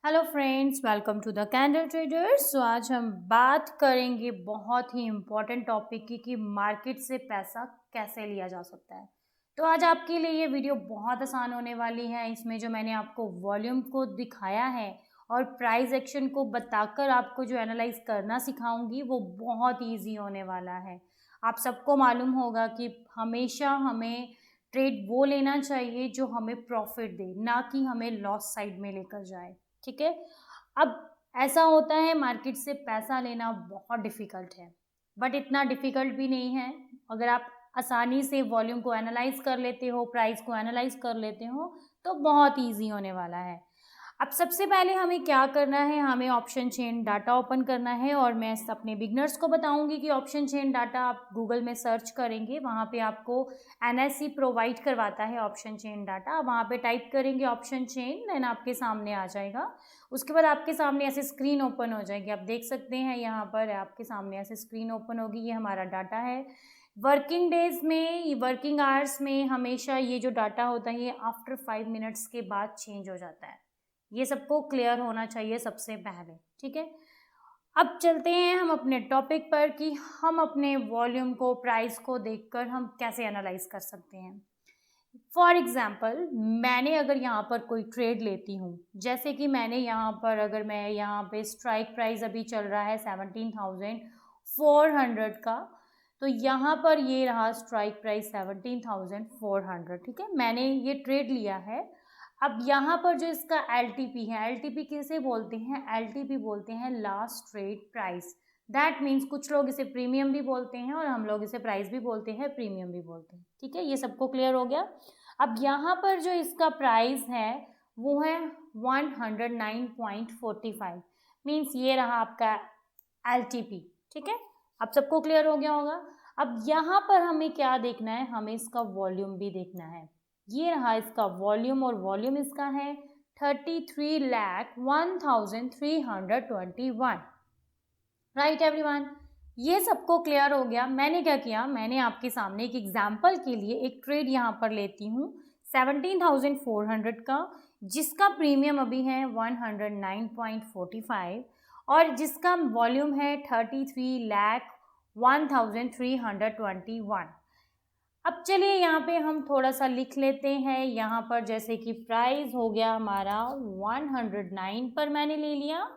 Hello friends, welcome to the candle traders. तो आज हम बात करेंगे बहुत ही इम्पोर्टेंट टॉपिक की कि मार्केट से पैसा कैसे लिया जा सकता है। तो आज आपके लिए ये वीडियो बहुत आसान होने वाली है। इसमें जो मैंने आपको वॉल्यूम को दिखाया है और प्राइस एक्शन को बताकर आपको जो एनालाइज करना सिखाऊंगी वो बहुत ईजी होने वाला है। आप सबको मालूम होगा कि हमेशा हमें ट्रेड वो लेना चाहिए जो हमें प्रॉफिट दे, ना कि हमें लॉस साइड में लेकर जाए। ठीक है। अब ऐसा होता है मार्केट से पैसा लेना बहुत डिफिकल्ट है, बट इतना डिफिकल्ट भी नहीं है। अगर आप आसानी से वॉल्यूम को एनालाइज कर लेते हो, प्राइस को एनालाइज कर लेते हो, तो बहुत इजी होने वाला है। अब सबसे पहले हमें क्या करना है, हमें ऑप्शन चेन डाटा ओपन करना है। और मैं अपने बिगनर्स को बताऊंगी कि ऑप्शन चेन डाटा आप गूगल में सर्च करेंगे, वहाँ पे आपको एनएससी प्रोवाइड करवाता है ऑप्शन चेन डाटा। वहाँ पे टाइप करेंगे ऑप्शन चेन, देन आपके सामने आ जाएगा। उसके बाद आपके सामने ऐसे स्क्रीन ओपन हो जाएगी। आप देख सकते हैं यहाँ पर आपके सामने ऐसे स्क्रीन ओपन होगी। ये हमारा डाटा है। वर्किंग डेज में, वर्किंग आवर्स में हमेशा ये जो डाटा होता है ये आफ्टर 5 मिनट्स के बाद चेंज हो जाता है। ये सबको क्लियर होना चाहिए सबसे पहले। ठीक है। अब चलते हैं हम अपने टॉपिक पर कि हम अपने वॉल्यूम को, प्राइस को देखकर हम कैसे एनालाइज कर सकते हैं। फॉर एग्जाम्पल, मैंने अगर यहाँ पर कोई ट्रेड लेती हूँ, जैसे कि मैंने यहाँ पर, अगर मैं यहाँ पे स्ट्राइक प्राइस अभी चल रहा है 17,400 का, तो यहाँ पर ये रहा स्ट्राइक प्राइस 17,400। ठीक है, मैंने ये ट्रेड लिया है। अब यहाँ पर जो इसका एलटीपी है, एलटीपी किसे बोलते हैं? एलटीपी बोलते हैं last trade price. That means कुछ लोग इसे प्रीमियम भी बोलते हैं और हम लोग इसे प्राइस भी बोलते हैं, प्रीमियम भी बोलते हैं। ठीक है, ये सबको क्लियर हो गया। अब यहाँ पर जो इसका प्राइस है वो है 109.45, मीन्स ये रहा आपका एलटीपी। ठीक है, अब सबको क्लियर हो गया होगा। अब यहाँ पर हमें क्या देखना है, हमें इसका वॉल्यूम भी देखना है। ये रहा इसका वॉल्यूम, और वॉल्यूम इसका है 33,01,321। राइट एवरीवन, ये सबको क्लियर हो गया। मैंने क्या किया, मैंने आपके सामने एक एग्जाम्पल के लिए एक ट्रेड यहाँ पर लेती हूँ 17,400 का, जिसका प्रीमियम अभी है 109.45 और जिसका वॉल्यूम है 33,01,321। अब चलिए यहाँ पे हम थोड़ा सा लिख लेते हैं। यहाँ पर जैसे कि प्राइस हो गया हमारा 109 पर मैंने ले लिया,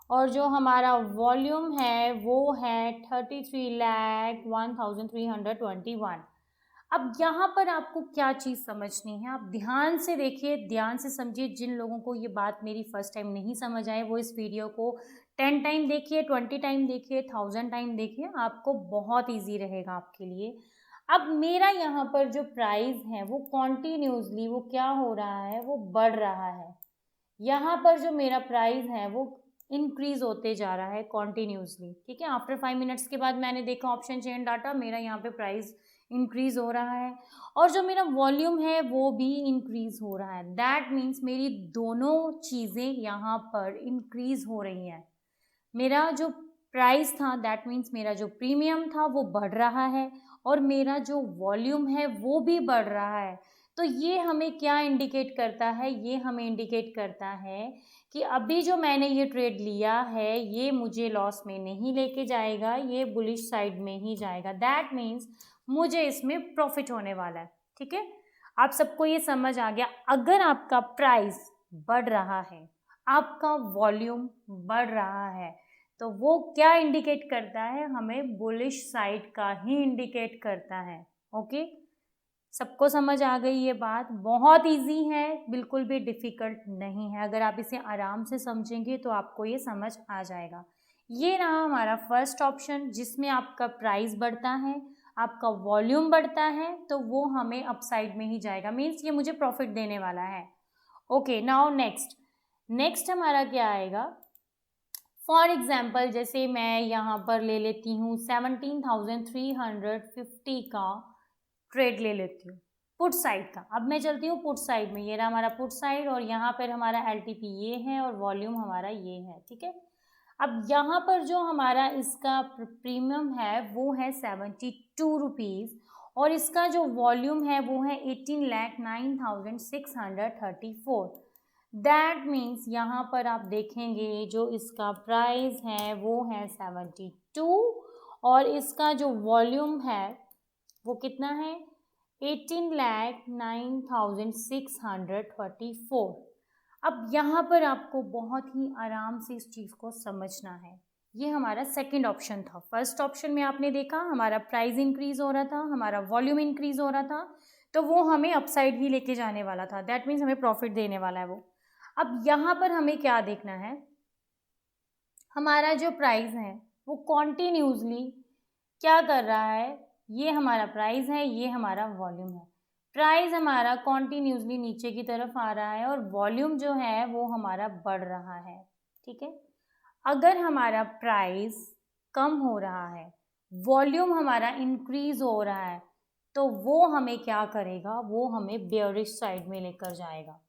और जो हमारा वॉल्यूम है वो है 33,01,321। अब यहाँ पर आपको क्या चीज़ समझनी है, आप ध्यान से देखिए, ध्यान से समझिए। जिन लोगों को ये बात मेरी फर्स्ट टाइम नहीं समझ आए वो इस वीडियो को 10 टाइम देखिए, 20 टाइम देखिए, 1000 टाइम देखिए, आपको बहुत ईजी रहेगा आपके लिए। अब मेरा यहाँ पर जो प्राइस है वो कॉन्टिन्यूसली वो क्या हो रहा है, वो बढ़ रहा है। यहाँ पर जो मेरा प्राइस है वो इंक्रीज होते जा रहा है कॉन्टिन्यूसली। ठीक है, आफ्टर 5 मिनट्स के बाद मैंने देखा ऑप्शन चेन डाटा, मेरा यहाँ पे प्राइस इंक्रीज हो रहा है और जो मेरा वॉल्यूम है वो भी इंक्रीज हो रहा है। दैट मीन्स मेरी दोनों चीज़ें यहाँ पर इंक्रीज हो रही हैं। मेरा जो प्राइस था, दैट मीन्स मेरा जो प्रीमियम था वो बढ़ रहा है और मेरा जो वॉल्यूम है वो भी बढ़ रहा है। तो ये हमें क्या इंडिकेट करता है, ये हमें इंडिकेट करता है कि अभी जो मैंने ये ट्रेड लिया है ये मुझे लॉस में नहीं लेके जाएगा, ये बुलिश साइड में ही जाएगा। दैट मीन्स मुझे इसमें प्रॉफिट होने वाला है। ठीक है, आप सबको ये समझ आ गया। अगर आपका प्राइस बढ़ रहा है, आपका वॉल्यूम बढ़ रहा है, तो वो क्या इंडिकेट करता है, हमें बुलिश साइड का ही इंडिकेट करता है। ओके, सबको समझ आ गई ये बात? बहुत इजी है, बिल्कुल भी डिफ़िकल्ट नहीं है। अगर आप इसे आराम से समझेंगे तो आपको ये समझ आ जाएगा। ये रहा हमारा फर्स्ट ऑप्शन, जिसमें आपका प्राइस बढ़ता है, आपका वॉल्यूम बढ़ता है, तो वो हमें अपसाइड में ही जाएगा, मीन्स ये मुझे प्रॉफिट देने वाला है। ओके, नाउ नेक्स्ट हमारा क्या आएगा? फॉर एग्जाम्पल, जैसे मैं यहाँ पर ले लेती हूँ 17,350 का ट्रेड ले लेती हूँ पुट साइड का। अब मैं चलती हूँ पुट साइड में, ये रहा हमारा पुट साइड और यहाँ पर हमारा एलटीपी ये है और वॉल्यूम हमारा ये है। ठीक है, अब यहाँ पर जो हमारा इसका प्रीमियम है वो है 72 रुपीज़ और इसका जो वॉल्यूम है वो है 18,09,634। दैट मीन्स यहाँ पर आप देखेंगे जो इसका प्राइस है वो है 72 और इसका जो वॉल्यूम है वो कितना है 18,09,634। अब यहाँ पर आपको बहुत ही आराम से इस चीज़ को समझना है। ये हमारा सेकंड ऑप्शन था। फर्स्ट ऑप्शन में आपने देखा हमारा प्राइस इंक्रीज हो रहा था, हमारा वॉल्यूम इंक्रीज हो रहा था, तो वो हमें अपसाइड ही लेके जाने वाला था, दैट मीन्स हमें प्रॉफिट देने वाला है वो। अब यहाँ पर हमें क्या देखना है, हमारा जो प्राइस है वो कॉन्टिन्यूसली क्या कर रहा है, ये हमारा प्राइस है, ये हमारा वॉल्यूम है। प्राइस हमारा कॉन्टिन्यूसली नीचे की तरफ आ रहा है और वॉल्यूम जो है वो हमारा बढ़ रहा है। ठीक है, अगर हमारा प्राइस कम हो रहा है, वॉल्यूम हमारा इंक्रीज हो रहा है, तो वो हमें क्या करेगा, वो हमें बेयरिश साइड में लेकर जाएगा।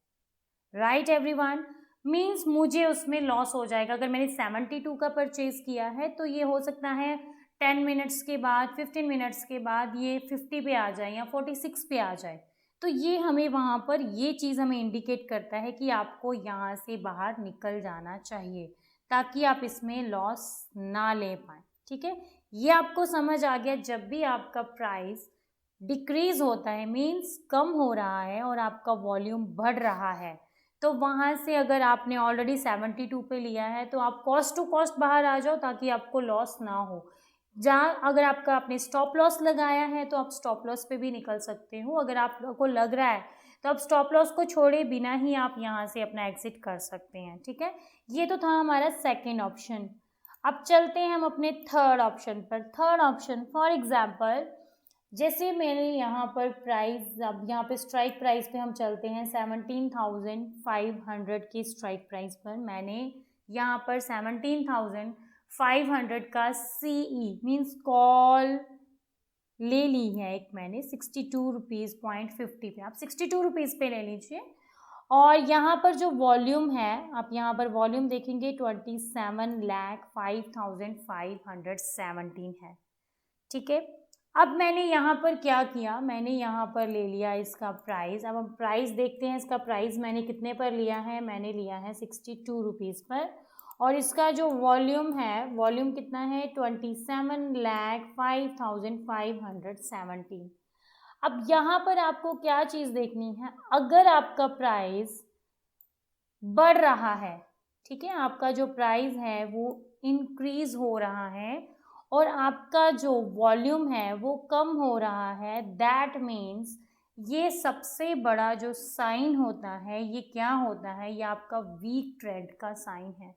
राइट एवरीवन, मीन्स मुझे उसमें लॉस हो जाएगा। अगर मैंने 72 का परचेज किया है तो ये हो सकता है 10 मिनट्स के बाद, 15 मिनट्स के बाद ये 50 पे आ जाए या 46 पे आ जाए। तो ये हमें वहाँ पर ये चीज़ हमें इंडिकेट करता है कि आपको यहाँ से बाहर निकल जाना चाहिए ताकि आप इसमें लॉस ना ले पाएँ। ठीक है, ये आपको समझ आ गया। जब भी आपका प्राइस डिक्रीज होता है मीन्स कम हो रहा है और आपका वॉल्यूम बढ़ रहा है, तो वहाँ से अगर आपने ऑलरेडी 72 पे लिया है तो आप कॉस्ट टू कॉस्ट बाहर आ जाओ ताकि आपको लॉस ना हो। जहाँ अगर आपने स्टॉप लॉस लगाया है तो आप स्टॉप लॉस पे भी निकल सकते हो। अगर आपको लग रहा है तो आप स्टॉप लॉस को छोड़े बिना ही आप यहाँ से अपना एग्जिट कर सकते हैं। ठीक है, ये तो था हमारा सेकेंड ऑप्शन। अब चलते हैं हम अपने थर्ड ऑप्शन पर। थर्ड ऑप्शन फॉर एग्जाम्पल, जैसे मैंने यहाँ पर प्राइस, अब यहाँ पे स्ट्राइक प्राइस पे हम चलते हैं 17,500 की स्ट्राइक प्राइस पर। मैंने यहाँ पर 17,500 का CE मीन्स कॉल ले ली है एक मैंने 62.50 पे। आप 62 पे ले लीजिए। और यहाँ पर जो वॉल्यूम है, आप यहाँ पर वॉल्यूम देखेंगे 27,05,517 है। ठीक है, अब मैंने यहाँ पर क्या किया, मैंने यहाँ पर ले लिया इसका प्राइस। अब हम प्राइस देखते हैं, इसका प्राइस मैंने कितने पर लिया है, मैंने लिया है 62 पर। और इसका जो वॉल्यूम है, वॉल्यूम कितना है 27,05,517। अब यहाँ पर आपको क्या चीज़ देखनी है, अगर आपका प्राइस बढ़ रहा है, ठीक है, आपका जो प्राइस है वो इंक्रीज हो रहा है और आपका जो वॉल्यूम है वो कम हो रहा है, दैट मीन्स ये सबसे बड़ा जो साइन होता है, ये क्या होता है, ये आपका वीक ट्रेंड का साइन है।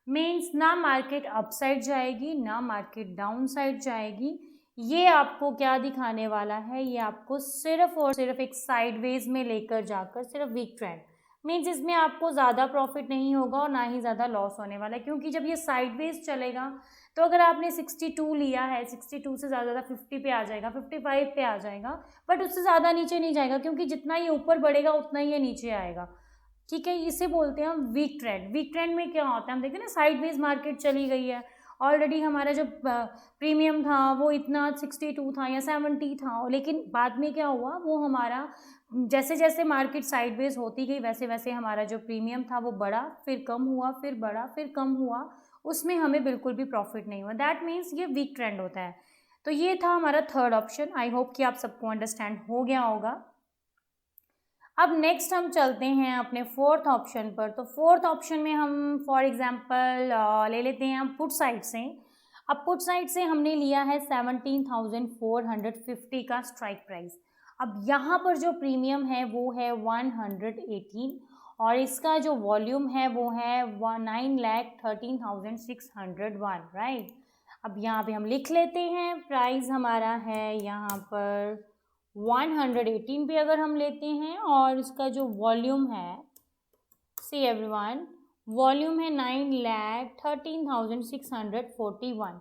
मीन्स ना मार्केट अपसाइड जाएगी ना मार्केट डाउन साइड जाएगी। ये आपको क्या दिखाने वाला है, ये आपको सिर्फ और सिर्फ एक साइडवेज में लेकर जाकर, सिर्फ वीक ट्रेंड मीन्स इसमें आपको ज़्यादा प्रॉफिट नहीं होगा और ना ही ज़्यादा लॉस होने वाला है। क्योंकि जब ये साइडवेज चलेगा तो अगर आपने 62 लिया है, 62 से ज़्यादा 50 पे आ जाएगा, 55 पे आ जाएगा, बट उससे ज़्यादा नीचे नहीं जाएगा क्योंकि जितना ये ऊपर बढ़ेगा उतना ही ये नीचे आएगा। ठीक है, इसे बोलते हैं हम वीक ट्रेंड। वीक ट्रेंड में क्या होता है, हम देखते हैं ना साइडवेज मार्केट चली गई है, ऑलरेडी हमारा जो प्रीमियम था वो इतना 62 था या 70 था, लेकिन बाद में क्या हुआ, वो हमारा जैसे जैसे मार्केट साइडवेज होती गई वैसे वैसे हमारा जो प्रीमियम था वो बढ़ा, फिर कम हुआ, फिर बढ़ा, फिर कम हुआ, उसमें हमें बिल्कुल भी प्रॉफिट नहीं हुआ। दैट मीन्स ये वीक ट्रेंड होता है। तो ये था हमारा थर्ड ऑप्शन। आई होप कि आप सबको अंडरस्टैंड हो गया होगा। अब नेक्स्ट हम चलते हैं अपने फोर्थ ऑप्शन पर। तो फोर्थ ऑप्शन में हम फॉर एग्जांपल ले लेते हैं हम पुट साइड से। अब पुट साइड से हमने लिया है 17,450 का स्ट्राइक प्राइस। अब यहाँ पर जो प्रीमियम है वो है 118 और इसका जो वॉल्यूम है वो है 9,13,601, राइट। अब यहाँ पे हम लिख लेते हैं, प्राइस हमारा है यहाँ पर 118 पे अगर हम लेते हैं और इसका जो वॉल्यूम है, सी एवरीवन, वॉल्यूम है 9,13,641।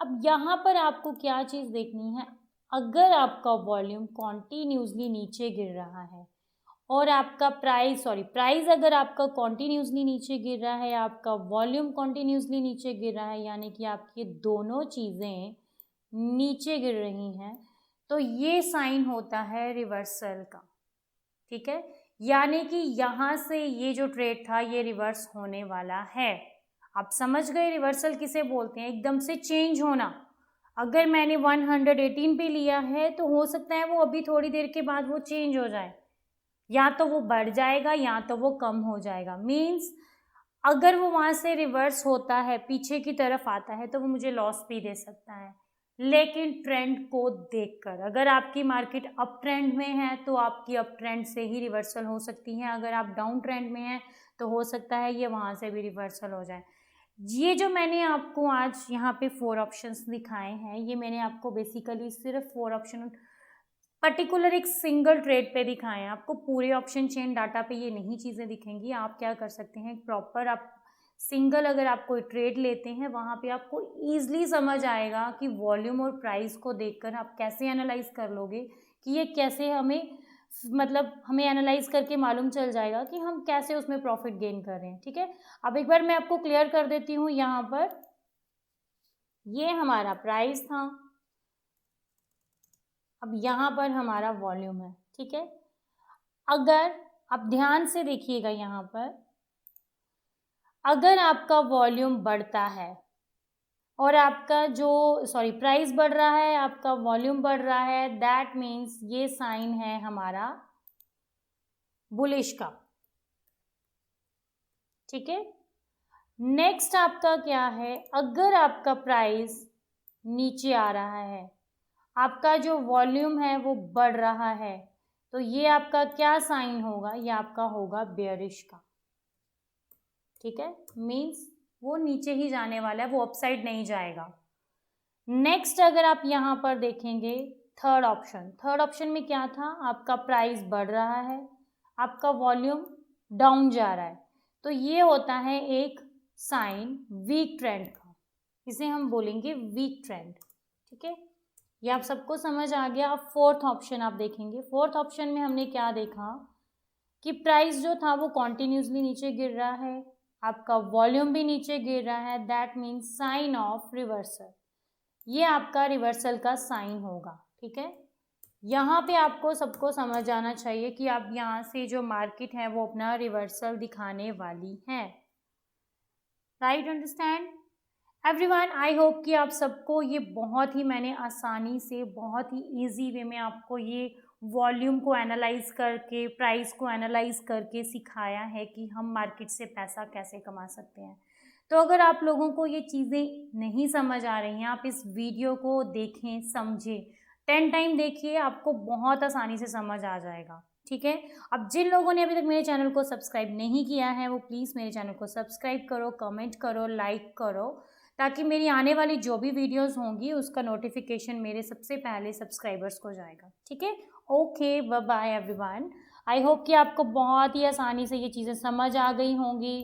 अब यहाँ पर आपको क्या चीज़ देखनी है, अगर आपका वॉल्यूम कॉन्टीन्यूसली नीचे गिर रहा है और आपका प्राइस अगर आपका कॉन्टीन्यूसली नीचे गिर रहा है, आपका वॉल्यूम कॉन्टीन्यूसली नीचे गिर रहा है, यानी कि आपकी दोनों चीज़ें नीचे गिर रही हैं, तो ये साइन होता है रिवर्सल का। ठीक है, यानी कि यहाँ से ये जो ट्रेड था ये रिवर्स होने वाला है। आप समझ गए रिवर्सल किसे बोलते हैं, एकदम से चेंज होना। अगर मैंने 118 पे लिया है तो हो सकता है वो अभी थोड़ी देर के बाद वो चेंज हो जाए, या तो वो बढ़ जाएगा या तो वो कम हो जाएगा। मीन्स अगर वो वहाँ से रिवर्स होता है, पीछे की तरफ आता है, तो वो मुझे लॉस भी दे सकता है। लेकिन ट्रेंड को देखकर, अगर आपकी मार्केट अप ट्रेंड में है तो आपकी अप ट्रेंड से ही रिवर्सल हो सकती है, अगर आप डाउन ट्रेंड में हैं तो हो सकता है ये वहाँ से भी रिवर्सल हो जाए। ये जो मैंने आपको आज यहाँ पे 4 ऑप्शंस दिखाए हैं, ये मैंने आपको बेसिकली सिर्फ 4 ऑप्शन पर्टिकुलर एक सिंगल ट्रेड पे दिखाए हैं। आपको पूरे ऑप्शन चेन डाटा पे ये नहीं चीज़ें दिखेंगी। आप क्या कर सकते हैं, प्रॉपर आप सिंगल अगर आप कोई ट्रेड लेते हैं वहाँ पे आपको ईजिली समझ आएगा कि वॉल्यूम और प्राइस को देखकर आप कैसे एनालाइज कर लोगे कि ये कैसे हमें, मतलब हमें एनालाइज करके मालूम चल जाएगा कि हम कैसे उसमें प्रॉफिट गेन कर रहे हैं। ठीक है, अब एक बार मैं आपको क्लियर कर देती हूँ। यहाँ पर ये हमारा प्राइस था, अब यहाँ पर हमारा वॉल्यूम है। ठीक है, अगर आप ध्यान से देखिएगा यहाँ पर, अगर आपका वॉल्यूम बढ़ता है और आपका जो प्राइस बढ़ रहा है, आपका वॉल्यूम बढ़ रहा है, दैट मीन्स ये साइन है हमारा बुलिश का। ठीक है, नेक्स्ट आपका क्या है, अगर आपका प्राइस नीचे आ रहा है, आपका जो वॉल्यूम है वो बढ़ रहा है, तो ये आपका क्या साइन होगा, ये आपका होगा बेयरिश का। ठीक है, मीन्स वो नीचे ही जाने वाला है, वो अपसाइड नहीं जाएगा। नेक्स्ट अगर आप यहाँ पर देखेंगे थर्ड ऑप्शन में क्या था, आपका प्राइस बढ़ रहा है, आपका वॉल्यूम डाउन जा रहा है, तो ये होता है एक साइन वीक ट्रेंड का, इसे हम बोलेंगे वीक ट्रेंड। ठीक है, ये आप सबको समझ आ गया। अब फोर्थ ऑप्शन आप देखेंगे, फोर्थ ऑप्शन में हमने क्या देखा कि प्राइस जो था वो कॉन्टिन्यूसली नीचे गिर रहा है, आपका वॉल्यूम भी नीचे गिर रहा है, that means sign of reversal, ये आपका रिवर्सल का साइन होगा। ठीक है, यहाँ पे आपको सबको समझ आना चाहिए कि आप यहाँ से जो मार्केट है वो अपना रिवर्सल दिखाने वाली है। Right, understand everyone, I hope कि आप सबको ये बहुत ही मैंने आसानी से, बहुत ही इजी वे में आपको ये वॉल्यूम को एनालाइज करके, प्राइस को एनालाइज करके सिखाया है कि हम मार्केट से पैसा कैसे कमा सकते हैं। तो अगर आप लोगों को ये चीज़ें नहीं समझ आ रही हैं, आप इस वीडियो को देखें, समझें, 10 टाइम देखिए, आपको बहुत आसानी से समझ आ जाएगा। ठीक है, अब जिन लोगों ने अभी तक मेरे चैनल को सब्सक्राइब नहीं किया है वो प्लीज़ मेरे चैनल को सब्सक्राइब करो, कमेंट करो, लाइक करो, ताकि मेरी आने वाली जो भी वीडियोस होंगी उसका नोटिफिकेशन मेरे सबसे पहले सब्सक्राइबर्स को जाएगा। ठीक है, okay, bye bye everyone. I hope कि आपको बहुत ही आसानी से ये चीज़ें समझ आ गई होंगी।